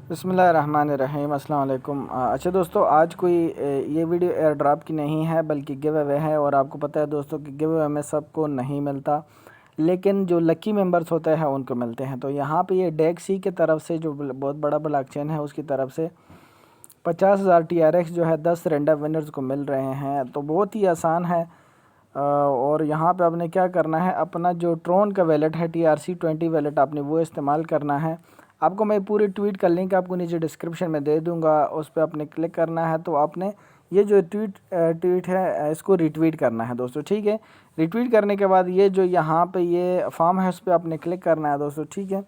बिस्मिल्लाहिर्रहमानिर्रहीम अस्सलाम वालेकुम। अच्छा दोस्तों, आज कोई ये वीडियो एयर ड्रॉप की नहीं है बल्कि गिव अवे है। और आपको पता है दोस्तों कि गिव अवे में सबको नहीं मिलता, लेकिन जो लकी मेंबर्स होते हैं उनको मिलते हैं। तो यहाँ पे ये DACC की तरफ से जो बहुत बड़ा ब्लॉकचेन है उसकी तरफ से 50,000 TRX जो है 10 रैंडम विनर्स को मिल रहे हैं। तो बहुत ही आसान है। और यहाँ पे आपने क्या करना है, अपना जो ट्रोन का वैलेट है TRC20 वैलेट आपने वो इस्तेमाल करना है। आपको मैं पूरी ट्वीट का लिंक आपको नीचे डिस्क्रिप्शन में दे दूंगा, उस पर आपने क्लिक करना है। तो आपने ये जो ट्वीट है इसको रिट्वीट करना है दोस्तों, ठीक है। रिट्वीट करने के बाद ये जो यहाँ पे ये फॉर्म है उस पर आपने क्लिक करना है दोस्तों, ठीक है।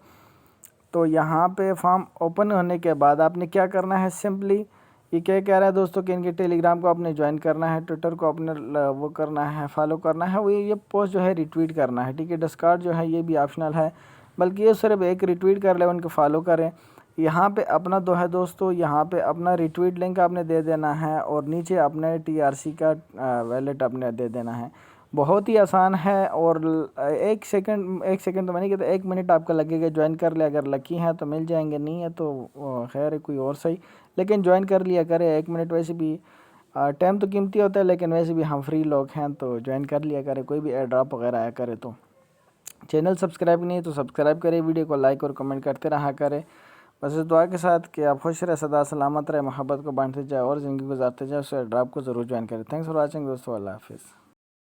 तो यहाँ पे फॉर्म ओपन होने के बाद आपने क्या करना है, सिंपली ये क्या कह रहा है दोस्तों कि इनके टेलीग्राम को आपने ज्वाइन करना है, ट्विटर को आपने वो करना है, फॉलो करना है, वो ये पोस्ट जो है रिट्वीट करना है, ठीक है। डिस्कार्ड जो है ये भी ऑप्शनल है, बल्कि ये सिर्फ एक रिट्वीट कर ले, उनको फॉलो करें। यहाँ पे अपना दो है दोस्तों, यहाँ पे अपना रिट्वीट लिंक आपने दे देना है और नीचे अपने TRC का वैलेट आपने दे देना है। बहुत ही आसान है। और एक सेकंड तो मैंने कहता 1 मिनट आपका लगेगा। ज्वाइन कर ले, अगर लकी हैं तो मिल जाएंगे, नहीं है तो खैर है कोई और सही, लेकिन ज्वाइन कर लिया करें। 1 मिनट वैसे भी टाइम तो कीमती होता है, लेकिन वैसे भी हम फ्री लोग हैं तो ज्वाइन कर लिया करें। कोई भी एयर ड्रॉप वगैरह आया करे तो चैनल सब्सक्राइब नहीं है तो सब्सक्राइब करें, वीडियो को लाइक और कमेंट करते रहा करें। बस इस दुआ के साथ कि आप खुश रहे, सदा सलामत रहे, मोहब्बत को बांटते जाए और ज़िंदगी गुजारते जाए। उस एयर ड्रॉप को ज़रूर ज्वाइन करें। थैंक्स फॉर वॉचिंग दोस्तों, अल्लाह हाफिज़।